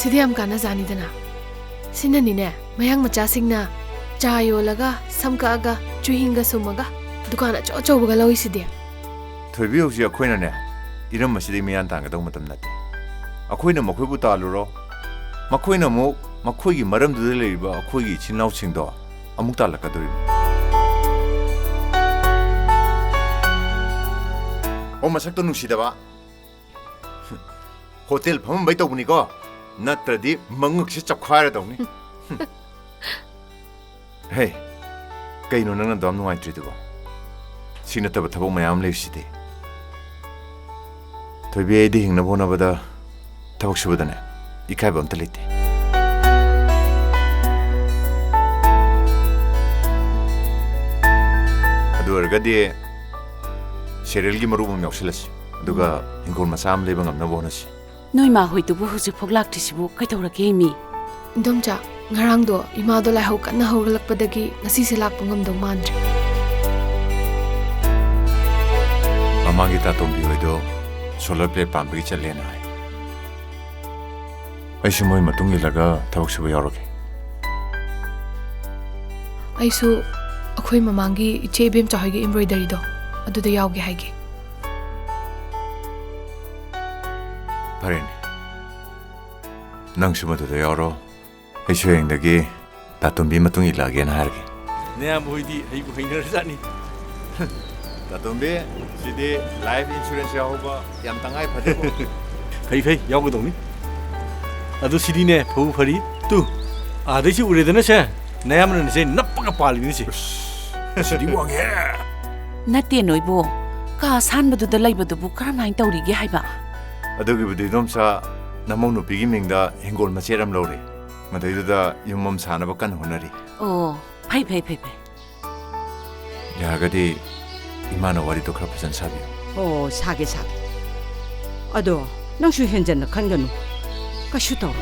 ꯃꯁꯤꯗꯤ ꯌꯥꯝ ꯀꯥꯟꯅꯖꯥꯅꯤꯗꯅ ꯁꯤꯅꯅꯤꯅꯦ ꯃꯌꯥꯡ ꯃꯆꯥꯁꯤꯡꯅ ꯆꯥ ꯌꯣꯜꯂꯒ ꯁꯝ ꯀꯛꯑꯒ ꯆꯨꯍꯤꯡꯒ ꯁꯨꯝꯃꯒ ꯗꯨꯀꯥꯟ ꯑꯆꯧ ꯑꯆꯧꯕꯒ ꯂꯧꯏꯁꯤꯗꯤ ꯊꯣꯏꯕꯤ ꯍꯧꯖꯤꯛ ꯑꯩꯈꯣꯏꯅꯅꯦ ꯏꯔꯝ ꯑꯁꯤꯗꯩ ꯃꯌꯥꯟ ꯇꯥꯟꯒꯗꯧ ꯃꯇꯝ ꯅꯠꯇꯦ ꯑꯩꯈꯣꯏꯅ ꯃꯈꯣꯏꯕꯨ ꯇꯥꯜꯂꯨꯔꯣ ꯃꯈꯣꯏꯅ ꯑꯃꯨꯛ ꯃꯈꯣꯏꯒꯤ ꯃꯔꯝꯗꯨꯗ ꯂꯩꯔꯤꯕ ꯑꯩꯈꯣꯏꯒꯤ ꯏꯆꯤꯟ ꯏꯅꯥꯎꯁꯤꯡꯗꯣ ꯑꯃꯨꯛ ꯇꯥꯜꯂꯛꯀꯗꯣꯔꯤꯕꯅꯤ ꯑꯣ ꯃꯁꯛꯇꯣ ꯅꯨꯡꯁꯤꯗꯕ 호텔 ꯐꯝꯕꯩ ꯇꯧꯕꯅꯤꯀꯣ ꯅꯠꯇ꯭ꯔꯗꯤ ꯃꯉꯛꯁꯦ ꯆꯞꯈꯥꯏꯔꯗꯧꯅꯤ ꯍꯦ ꯀꯩꯅꯣ ꯅꯪꯅ ꯑꯗꯨꯝ ꯅꯨꯡꯉꯥꯏꯇ꯭ꯔꯤꯗꯨꯕꯣ ꯁꯤ ꯅꯠꯇꯕ ꯊꯕꯛ ꯃꯌꯥꯝ ꯂꯩꯔꯤꯁꯤꯗꯤ ꯊꯣꯏꯕꯤ ꯑꯩꯗꯤ ꯍꯤꯡꯅꯕ ꯍꯣꯠꯅꯕꯗ ꯊꯕꯛ ꯁꯨꯕꯗꯅꯦ 이카이바 엄청 있대. ꯑꯗꯨ ꯑꯣꯏꯔꯒꯗꯤ ꯁꯦꯔꯦꯜꯒꯤ ꯃꯔꯨꯞ ꯑꯃ ꯌꯥꯎꯁꯤꯜꯂꯁꯤ ꯑꯗꯨꯒ ꯍꯤꯡꯒꯣꯜ ꯃꯆꯥ ꯑꯃ ꯂꯩꯕ ꯉꯝꯅꯕ ꯍꯣꯠꯅꯁꯤ. ꯅꯣꯏ ꯃꯥ ꯍꯣꯏꯗꯨꯕꯨ ꯍꯧꯖꯤꯛꯐꯥꯎ ꯂꯥꯛꯇ꯭ꯔꯤꯁꯤꯕꯨ ꯀꯩꯗꯧꯔꯒꯦ ꯃꯤ? ꯏꯟꯗꯣꯝꯆꯥ ꯉꯔꯥꯡꯗꯣ ꯏꯃꯥꯗꯣ ꯂꯥꯏꯍꯧ ꯀꯟꯅ ꯍꯧꯒꯠꯂꯛꯄꯗꯒꯤ ꯉꯁꯤꯁꯦ ꯂꯥꯛꯄ ꯉꯝꯗꯧ ꯃꯥꯟꯗ꯭ꯔꯦ. ꯃꯃꯥꯡꯒꯤ ꯇꯥꯇꯣꯝꯕꯤ ꯍꯣꯏꯗꯣ ꯁꯣꯂꯔ ꯄ꯭ꯂꯦꯠ ꯄꯥꯝꯕꯒꯤ ꯆꯠꯂꯦꯅ ꯍꯥꯏ. ꯑꯩꯁꯨ ꯃꯣꯏ ꯃꯇꯨꯡ ꯏꯜꯂꯒ ꯊꯕꯛ ꯁꯨꯕ ꯌꯥꯎꯔꯒꯦ. ꯑꯩꯁꯨ ꯑꯩꯈꯣꯏ ꯃꯃꯥꯡꯒꯤ ꯏꯆꯦ ꯏꯕꯦꯝꯆꯥ ꯍꯣꯏꯒꯤ ꯏꯝꯕ꯭ꯔꯣꯏꯗꯔꯤꯗꯣ ꯑꯗꯨꯗ ꯌꯥꯎꯒꯦ ꯍꯥꯏꯒꯦ. ꯐꯔꯦꯅꯦ. ꯅꯪꯁꯨ ꯃꯗꯨꯗ ꯌꯥꯎꯔꯣ. ꯑꯩꯁꯨ ꯍꯌꯦꯡꯗꯒꯤ ꯇꯥꯇꯣꯝꯕꯤ ꯃꯇꯨꯡ ꯏꯜꯂꯛꯑꯒꯦꯅ ꯍꯥꯏꯔꯒꯦ. ꯅꯌꯥꯝꯕ ꯍꯣꯏꯗꯤ ꯑꯩꯕꯨ ꯍꯩꯅꯔꯖꯥꯠꯅꯤ. ꯇꯥꯇꯣꯝꯕꯤ ꯁꯤꯗꯤ ꯂꯥꯏꯐ ꯏꯟꯁꯨꯔꯦꯟꯁ ꯌꯥꯎꯕ ꯌꯥꯝ ꯇꯉꯥꯏ ꯐꯗꯦꯀꯣ. ꯐꯩ ꯌꯥꯎꯒꯗꯧꯅꯤ. ꯑꯗꯨ ꯁꯤꯗꯤꯅꯦ ꯐꯕꯨ ꯐꯔꯤ. ꯇꯨ ꯑꯥꯗꯩꯁꯤ ꯎꯔꯦꯗꯅ ꯁꯦ ꯅꯌꯥꯝꯕꯅ ꯅꯁꯦ ꯅꯞꯄꯒ ꯄꯥꯜꯂꯤꯅꯤ ꯁꯦ. ꯁꯤꯗꯤ ꯋꯥꯡꯉꯦ. ꯅꯠꯇꯦ ꯅꯣꯏꯕꯣ. ꯀꯥ ꯁꯥꯟꯕꯗꯨꯗ ꯂꯩꯕꯗꯨꯕꯨ ꯀꯔꯝꯍꯥꯏꯅ ꯇꯧꯔꯤꯒꯦ ꯍꯥꯏꯕ? ꯑꯗꯨꯒꯤꯕꯨꯗꯤ ꯏꯗꯣꯝꯆꯥ ꯅꯃꯧ ꯅꯨꯄꯤꯒꯤ ꯃꯤꯡꯗ ꯍꯤꯡꯒꯣꯜ ꯃꯆꯦꯠ ꯑꯃ ꯂꯧꯔꯦ. ꯃꯗꯩꯗꯨꯗ ꯌꯨꯝ ꯑꯃ ꯁꯥꯅꯕ ꯀꯟꯅ ꯍꯣꯠꯅꯔꯤ. ꯑꯣ ꯐꯩ. ꯌꯥꯔꯒꯗꯤ 이마나 와리도 그렇게 ꯐꯖꯅ 사비요. 사게. 아도 낭수 현재는 간겨누. 까슈도.